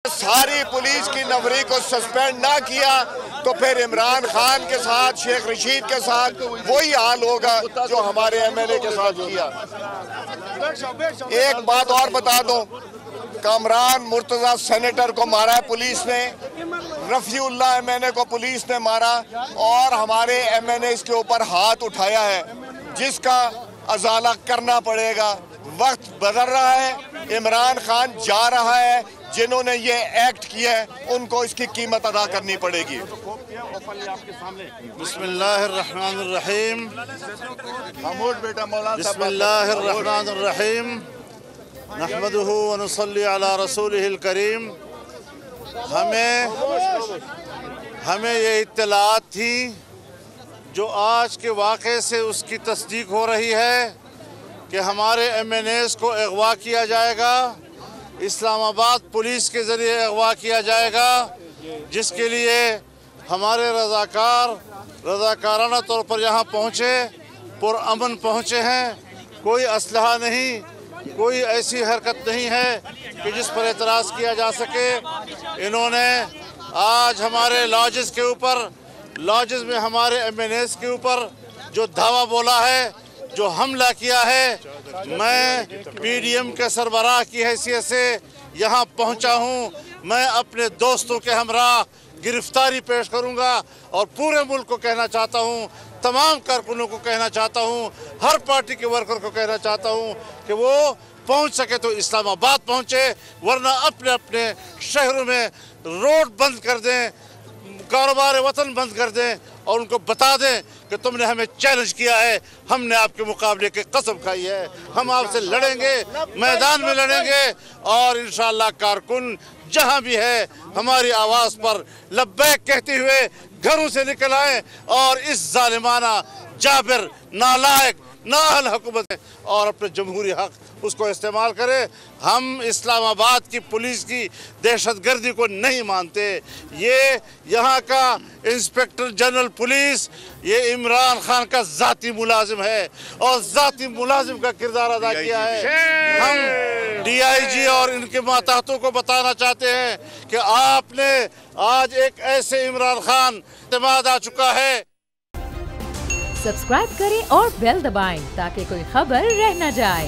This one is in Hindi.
सारी पुलिस की नफरी को सस्पेंड ना किया तो फिर इमरान खान के साथ, शेख रशीद के साथ वही हाल होगा जो हमारे एमएनए के साथ किया। एक बात और बता दो, कामरान मुर्तजा सेनेटर को मारा है पुलिस ने, रफीउल्लाह एमएनए को पुलिस ने मारा और हमारे एमएनए इसके ऊपर हाथ उठाया है, जिसका अजाला करना पड़ेगा। वक्त बदल रहा है, इमरान खान जा रहा है, जिन्होंने ये एक्ट किया है उनको इसकी कीमत अदा करनी पड़ेगी। बिस्मिल्लाहिर्रहमानिर्रहीम, बिस्मिल्लाहिर्रहमानिर्रहीम, नहमदुहु व नुसल्ली अला रसूलिहिल करीम। हमें ये इत्तलात थी जो आज के वाक़े से उसकी तस्दीक हो रही है कि हमारे एमएनएस को अगवा किया जाएगा, इस्लामाबाद पुलिस के ज़रिए अगवा किया जाएगा, जिसके लिए हमारे रज़ाकाराना तौर पर यहाँ पहुँचे, पुरअमन पहुँचे हैं। कोई असलहा नहीं, कोई ऐसी हरकत नहीं है कि जिस पर एतराज़ किया जा सके। इन्होंने आज हमारे लॉजेस के ऊपर, लॉजेस में हमारे एमएनएस के ऊपर जो धावा बोला है, जो हमला किया है, मैं पीडीएम के सरबराह की हैसियत से यहाँ पहुँचा हूँ। मैं अपने दोस्तों के हमरा गिरफ्तारी पेश करूँगा और पूरे मुल्क को कहना चाहता हूँ, तमाम कारकुनों को कहना चाहता हूँ, हर पार्टी के वर्कर को कहना चाहता हूँ कि वो पहुँच सके तो इस्लामाबाद पहुँचे, वरना अपने अपने शहरों में रोड बंद कर दें, कारोबार वतन बंद कर दें और उनको बता दें कि तुमने हमें चैलेंज किया है, हमने आपके मुकाबले की कसम खाई है, हम आपसे लड़ेंगे, मैदान में लड़ेंगे और इंशाअल्लाह कारकुन जहां भी है हमारी आवाज़ पर लब्बैक कहते हुए घरों से निकल आए और इस जालिमाना, जाबिर, नालायक, नाअहल हुकूमत है और अपने जमहूरी हक उसको इस्तेमाल करे। हम इस्लामाबाद की पुलिस की दहशतगर्दी को नहीं मानते। ये यहाँ का इंस्पेक्टर जनरल पुलिस ये इमरान खान का ज़ाती मुलाजिम है और ज़ाती मुलाजिम का किरदार अदा किया है। हम डीआईजी और इनके मातहतों को बताना चाहते हैं कि आपने आज एक ऐसे इमरान खान एतमाद आ चुका है। सब्सक्राइब करें और बेल दबाएं ताकि कोई खबर रह न जाए।